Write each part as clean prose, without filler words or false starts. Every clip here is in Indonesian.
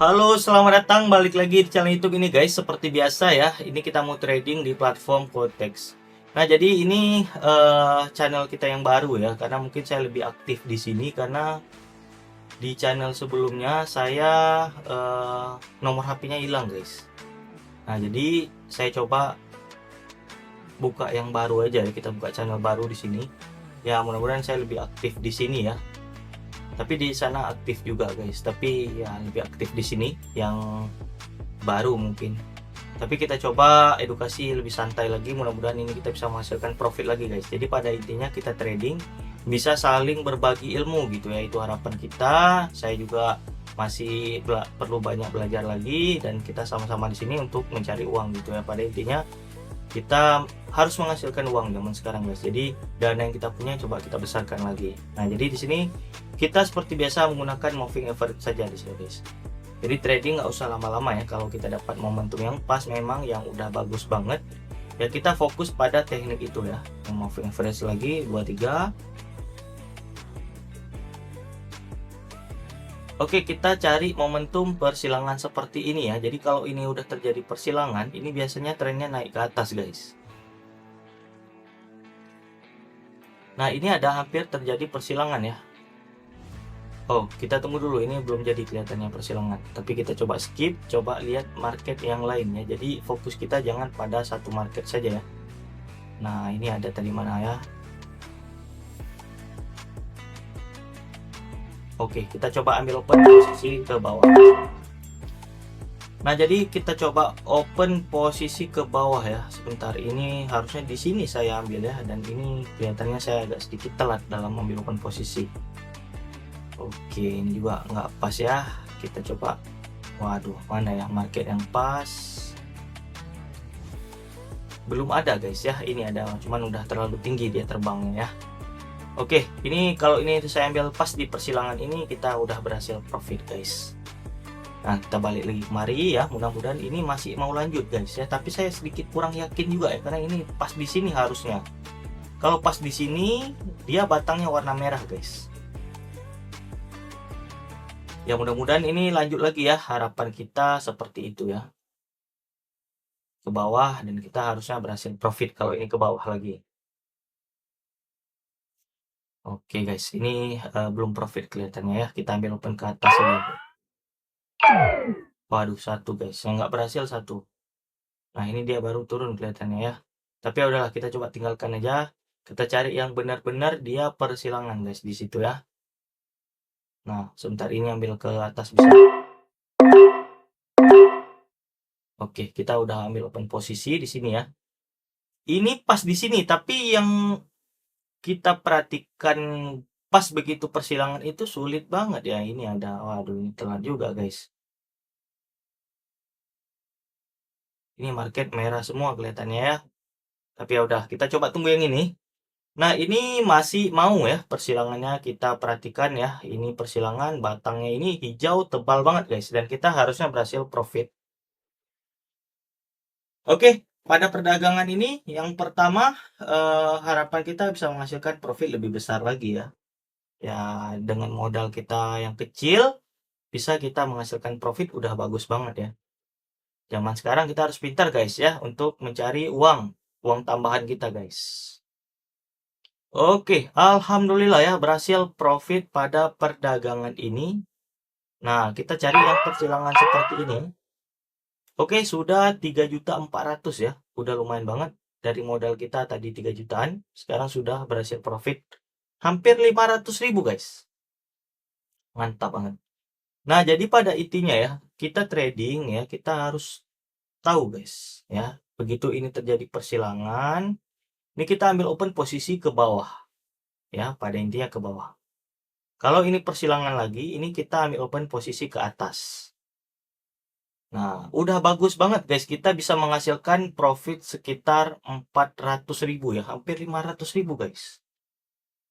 Halo, selamat datang balik lagi di channel YouTube ini guys. Seperti biasa ya, ini kita mau trading di platform Quotex. Nah, jadi ini channel kita yang baru ya, karena mungkin saya lebih aktif di sini karena di channel sebelumnya saya nomor HP-nya hilang guys. Nah, jadi saya coba buka yang baru aja ya, kita buka channel baru di sini. Ya, mudah-mudahan saya lebih aktif di sini ya. Tapi di sana aktif juga guys, tapi ya lebih aktif di sini yang baru mungkin. Tapi kita coba edukasi lebih santai lagi, mudah-mudahan ini kita bisa menghasilkan profit lagi guys. Jadi pada intinya kita trading bisa saling berbagi ilmu gitu ya, itu harapan kita. Saya juga masih perlu banyak belajar lagi dan kita sama-sama di sini untuk mencari uang gitu ya. Pada intinya kita harus menghasilkan uang zaman sekarang guys. Jadi dana yang kita punya coba kita besarkan lagi. Nah, jadi di sini kita seperti biasa menggunakan moving average saja di sini guys. Jadi trading nggak usah lama-lama ya, kalau kita dapat momentum yang pas memang yang udah bagus banget ya, kita fokus pada teknik itu ya. Yang moving average lagi 23. Oke, kita cari momentum persilangan seperti ini ya. Jadi kalau ini udah terjadi persilangan, ini biasanya trennya naik ke atas guys. Nah, ini ada hampir terjadi persilangan ya. Oh, kita tunggu dulu, ini belum jadi kelihatannya persilangan. Tapi kita coba skip, coba lihat market yang lainnya. Jadi fokus kita jangan pada satu market saja ya. Nah, ini ada tadi mana ya? Oke, kita coba ambil open posisi ke bawah. Nah, jadi kita coba open posisi ke bawah ya. Sebentar, ini harusnya di sini saya ambil ya, dan ini kelihatannya saya agak sedikit telat dalam ambil open posisi. Oke, ini juga nggak pas ya. Kita coba. Waduh, mana ya market yang pas? Belum ada guys ya. Ini ada, cuman udah terlalu tinggi dia terbangnya ya. Oke, ini kalau ini saya ambil pas di persilangan ini, kita udah berhasil profit guys. Nah, kita balik lagi kemari ya. Mudah-mudahan ini masih mau lanjut guys ya. Tapi saya sedikit kurang yakin juga ya, karena ini pas di sini harusnya. Kalau pas di sini dia batangnya warna merah guys. Ya, mudah-mudahan ini lanjut lagi ya. Harapan kita seperti itu ya. Ke bawah, dan kita harusnya berhasil profit kalau ini ke bawah lagi. Oke guys, ini belum profit kelihatannya ya. Kita ambil open ke atas ini. Waduh, satu guys, yang nggak berhasil satu. Nah, ini dia baru turun kelihatannya ya. Tapi ya udahlah, kita coba tinggalkan aja. Kita cari yang benar-benar dia persilangan guys di situ ya. Nah, sebentar, ini ambil ke atas bisa. Oke, kita udah ambil open posisi di sini ya. Ini pas di sini, tapi yang kita perhatikan pas begitu persilangan itu sulit banget ya. Ini ada, waduh, ini telat juga guys. Ini market merah semua kelihatannya ya. Tapi ya udah, kita coba tunggu yang ini. Nah, ini masih mau ya persilangannya, kita perhatikan ya. Ini persilangan batangnya ini hijau tebal banget guys, dan kita harusnya berhasil profit. Oke, pada perdagangan ini yang pertama harapan kita bisa menghasilkan profit lebih besar lagi ya. Ya, dengan modal kita yang kecil bisa kita menghasilkan profit udah bagus banget ya. Zaman sekarang kita harus pintar guys ya untuk mencari uang tambahan kita guys. Oke, alhamdulillah ya berhasil profit pada perdagangan ini. Nah, kita cari yang persilangan seperti ini. Oke, sudah 3.400.000 ya. Udah lumayan banget. Dari modal kita tadi 3 jutaan, sekarang sudah berhasil profit hampir 500.000 guys. Mantap banget. Nah, jadi pada intinya ya, kita trading ya, kita harus tahu guys ya. Begitu ini terjadi persilangan, ini kita ambil open posisi ke bawah ya, pada intinya ke bawah. Kalau ini persilangan lagi, ini kita ambil open posisi ke atas. Nah, udah bagus banget guys, kita bisa menghasilkan profit sekitar 400.000 ya, hampir 500.000 guys.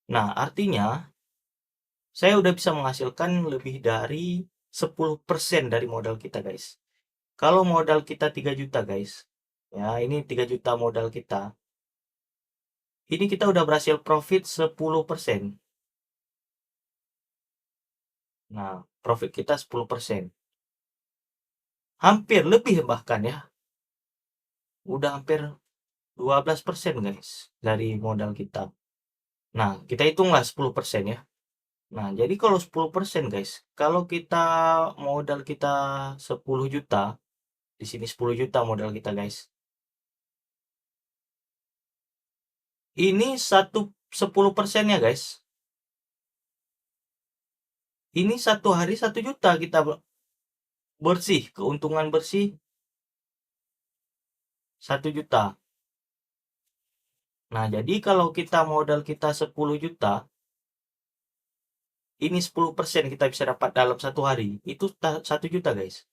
Nah, artinya saya udah bisa menghasilkan lebih dari 10% dari modal kita guys. Kalau modal kita 3 juta guys, ya ini 3 juta modal kita, ini kita udah berhasil profit 10%. Nah, profit kita 10%. Hampir lebih bahkan ya. Udah hampir 12% guys dari modal kita. Nah, kita hitunglah 10% ya. Nah, jadi kalau 10% guys, kalau kita modal kita 10 juta, di sini 10 juta modal kita guys. Ini 10%-nya guys. Ini satu hari 1 juta kita bersih, keuntungan bersih 1 juta. Nah, jadi kalau kita modal kita 10 juta, ini 10% kita bisa dapat dalam satu hari, itu 1 juta guys.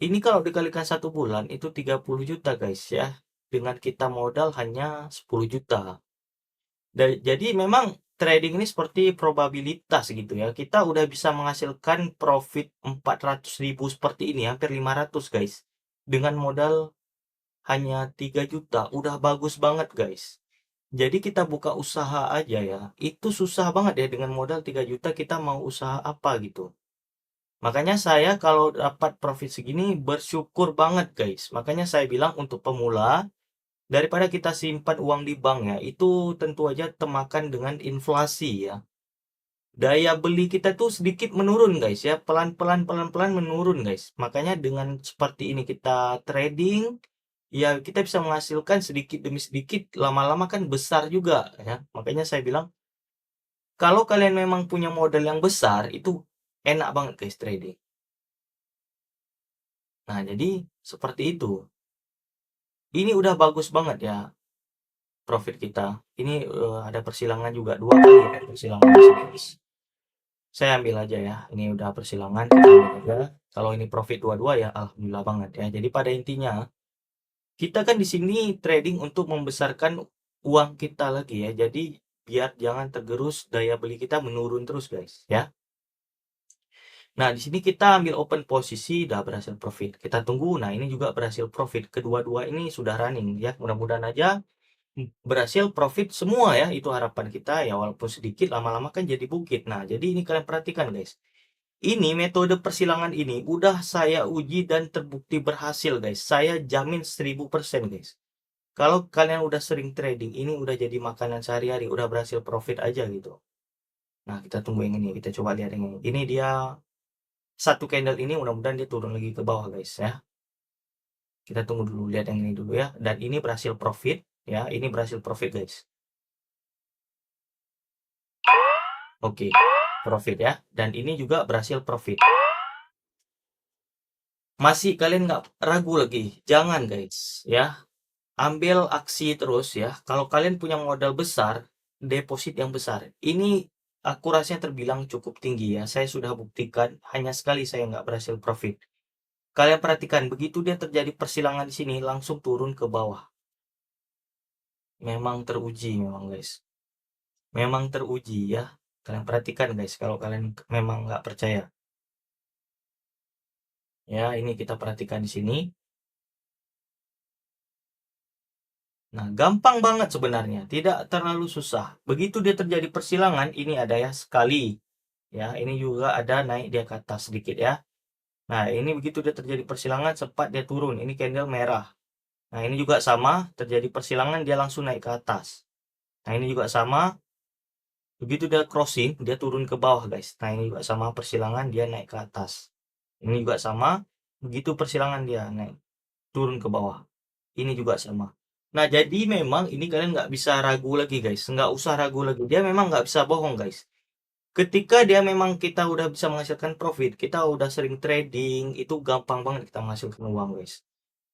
Ini kalau dikalikan 1 bulan, itu 30 juta guys ya. Dengan kita modal hanya 10 juta. Jadi memang trading ini seperti probabilitas gitu ya. Kita udah bisa menghasilkan profit 400.000 seperti ini, hampir 500 guys. Dengan modal hanya 3 juta, udah bagus banget guys. Jadi kita buka usaha aja ya, itu susah banget ya dengan modal 3 juta kita mau usaha apa gitu. Makanya saya kalau dapat profit segini bersyukur banget guys. Makanya saya bilang untuk pemula, daripada kita simpan uang di bank ya, itu tentu aja temakan dengan inflasi ya. Daya beli kita tuh sedikit menurun guys ya, pelan-pelan menurun guys. Makanya dengan seperti ini kita trading, ya kita bisa menghasilkan sedikit demi sedikit, lama-lama kan besar juga ya. Makanya saya bilang, kalau kalian memang punya modal yang besar, itu enak banget guys trading. Nah, jadi seperti itu. Ini udah bagus banget ya profit kita. Ini ada persilangan juga 2 kali ya persilangan di sini, guys. Saya ambil aja ya. Ini udah persilangan, kita ambil aja. Kalau ini profit dua-dua ya alhamdulillah banget ya. Jadi pada intinya kita kan di sini trading untuk membesarkan uang kita lagi ya. Jadi biar jangan tergerus daya beli kita menurun terus guys ya. Nah, di sini kita ambil open posisi, udah berhasil profit. Kita tunggu. Nah, ini juga berhasil profit. Kedua-dua ini sudah running ya. Mudah-mudahan aja berhasil profit semua ya. Itu harapan kita ya, walaupun sedikit lama-lama kan jadi bukit. Nah, jadi ini kalian perhatikan guys. Ini metode persilangan ini udah saya uji dan terbukti berhasil guys. Saya jamin 1000% guys. Kalau kalian udah sering trading, ini udah jadi makanan sehari-hari, udah berhasil profit aja gitu. Nah, kita tunggu yang ini. Kita coba lihat yang ini. Ini dia satu candle ini, mudah-mudahan dia turun lagi ke bawah guys ya. Kita tunggu dulu, lihat yang ini dulu ya. Dan ini berhasil profit ya. Ini berhasil profit guys. Oke, profit ya. Dan ini juga berhasil profit. Masih kalian nggak ragu lagi? Jangan guys ya. Ambil aksi terus ya. Kalau kalian punya modal besar, deposit yang besar. Ini akurasinya terbilang cukup tinggi ya. Saya sudah buktikan, hanya sekali saya nggak berhasil profit. Kalian perhatikan, begitu dia terjadi persilangan di sini, langsung turun ke bawah. Memang teruji memang guys. Memang teruji ya. Kalian perhatikan guys, kalau kalian memang nggak percaya. Ya, ini kita perhatikan di sini. Nah, gampang banget sebenarnya, tidak terlalu susah. Begitu dia terjadi persilangan, ini ada ya sekali. Ya, ini juga ada naik dia ke atas sedikit ya. Nah, ini begitu dia terjadi persilangan, sempat dia turun. Ini candle merah. Nah, ini juga sama, terjadi persilangan dia langsung naik ke atas. Nah, ini juga sama. Begitu dia crossing, dia turun ke bawah, guys. Nah, ini juga sama persilangan dia naik ke atas. Ini juga sama. Begitu persilangan dia naik turun ke bawah. Ini juga sama. Nah, jadi memang ini kalian nggak bisa ragu lagi, guys. Nggak usah ragu lagi. Dia memang nggak bisa bohong, guys. Ketika dia memang kita udah bisa menghasilkan profit, kita udah sering trading, itu gampang banget kita menghasilkan uang, guys.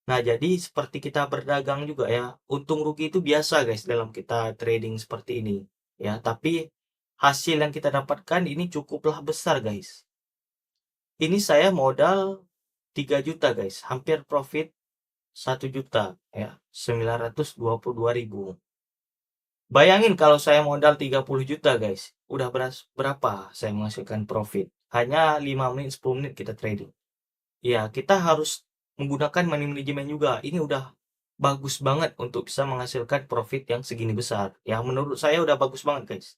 Nah, jadi seperti kita berdagang juga ya, untung rugi itu biasa, guys, dalam kita trading seperti ini. Ya, tapi hasil yang kita dapatkan ini cukuplah besar, guys. Ini saya modal 3 juta, guys. Hampir profit 1 juta ya, 922.000. Bayangin kalau saya modal 30 juta guys, udah berapa saya menghasilkan profit? Hanya 5 menit 10 menit kita trading. Ya, kita harus menggunakan money management juga. Ini udah bagus banget untuk bisa menghasilkan profit yang segini besar. Ya, menurut saya udah bagus banget guys.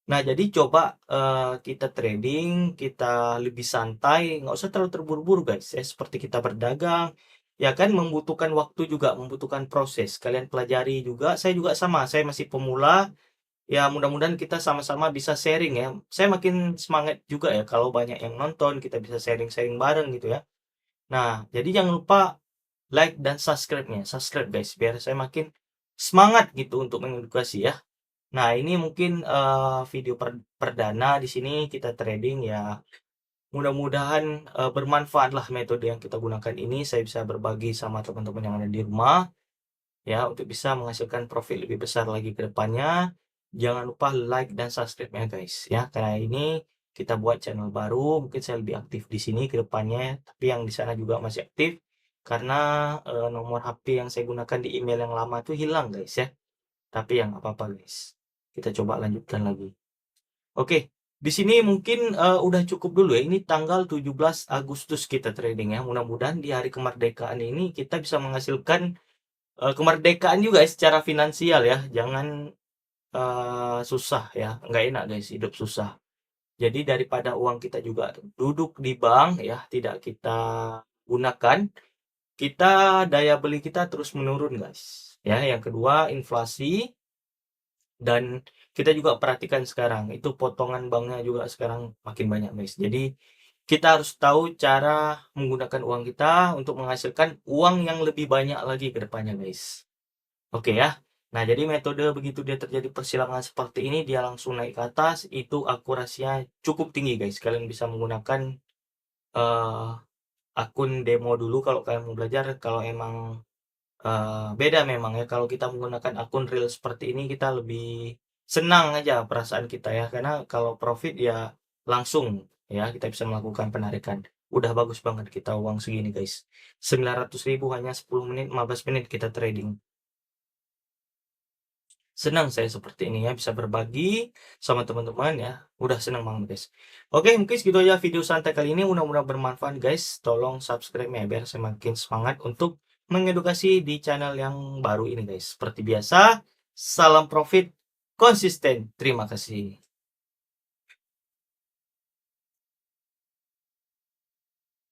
Nah, jadi coba kita trading, kita lebih santai, nggak usah terlalu terburu-buru guys ya, seperti kita berdagang, ya kan membutuhkan waktu juga, membutuhkan proses. Kalian pelajari juga, saya juga sama, saya masih pemula, ya mudah-mudahan kita sama-sama bisa sharing ya. Saya makin semangat juga ya kalau banyak yang nonton, kita bisa sharing-sharing bareng gitu ya. Nah, jadi jangan lupa like dan subscribe-nya, subscribe guys, biar saya makin semangat gitu untuk mengedukasi ya. Nah, ini mungkin, video perdana di sini kita trading ya, mudah-mudahan, bermanfaatlah metode yang kita gunakan ini, saya bisa berbagi sama teman-teman yang ada di rumah, ya, untuk bisa menghasilkan profit lebih besar lagi ke depannya. Jangan lupa like dan subscribe-nya guys, ya, karena ini kita buat channel baru, mungkin saya lebih aktif di sini ke depannya, tapi yang di sana juga masih aktif, karena, nomor HP yang saya gunakan di email yang lama tuh hilang guys ya. Tapi ya nggak apa-apa guys, kita coba lanjutkan lagi. Oke, di sini mungkin, udah cukup dulu ya, ini tanggal 17 Agustus kita trading ya, mudah-mudahan di hari kemerdekaan ini kita bisa menghasilkan, kemerdekaan juga ya secara finansial ya, jangan, susah ya, nggak enak guys hidup susah. Jadi daripada uang kita juga duduk di bank ya, tidak kita gunakan, kita daya beli kita terus menurun guys, ya. Yang kedua inflasi. Dan kita juga perhatikan sekarang, itu potongan banknya juga sekarang makin banyak, guys. Jadi, kita harus tahu cara menggunakan uang kita untuk menghasilkan uang yang lebih banyak lagi ke depannya, guys. Oke ya. Nah, jadi metode begitu dia terjadi persilangan seperti ini, dia langsung naik ke atas, itu akurasinya cukup tinggi, guys. Kalian bisa menggunakan eh, akun demo dulu kalau kalian mau belajar. Kalau emang beda memang ya, kalau kita menggunakan akun real seperti ini, kita lebih senang aja perasaan kita ya, karena kalau profit ya langsung ya, kita bisa melakukan penarikan. Udah bagus banget kita uang segini guys, 900.000 hanya 10 menit, 15 menit kita trading. Senang saya seperti ini ya, bisa berbagi sama teman-teman ya, udah senang banget guys. Oke, mungkin segitu aja video santai kali ini, mudah-mudahan bermanfaat guys. Tolong subscribe ya, biar semakin semangat untuk mengedukasi di channel yang baru ini guys. Seperti biasa, salam profit konsisten. Terima kasih.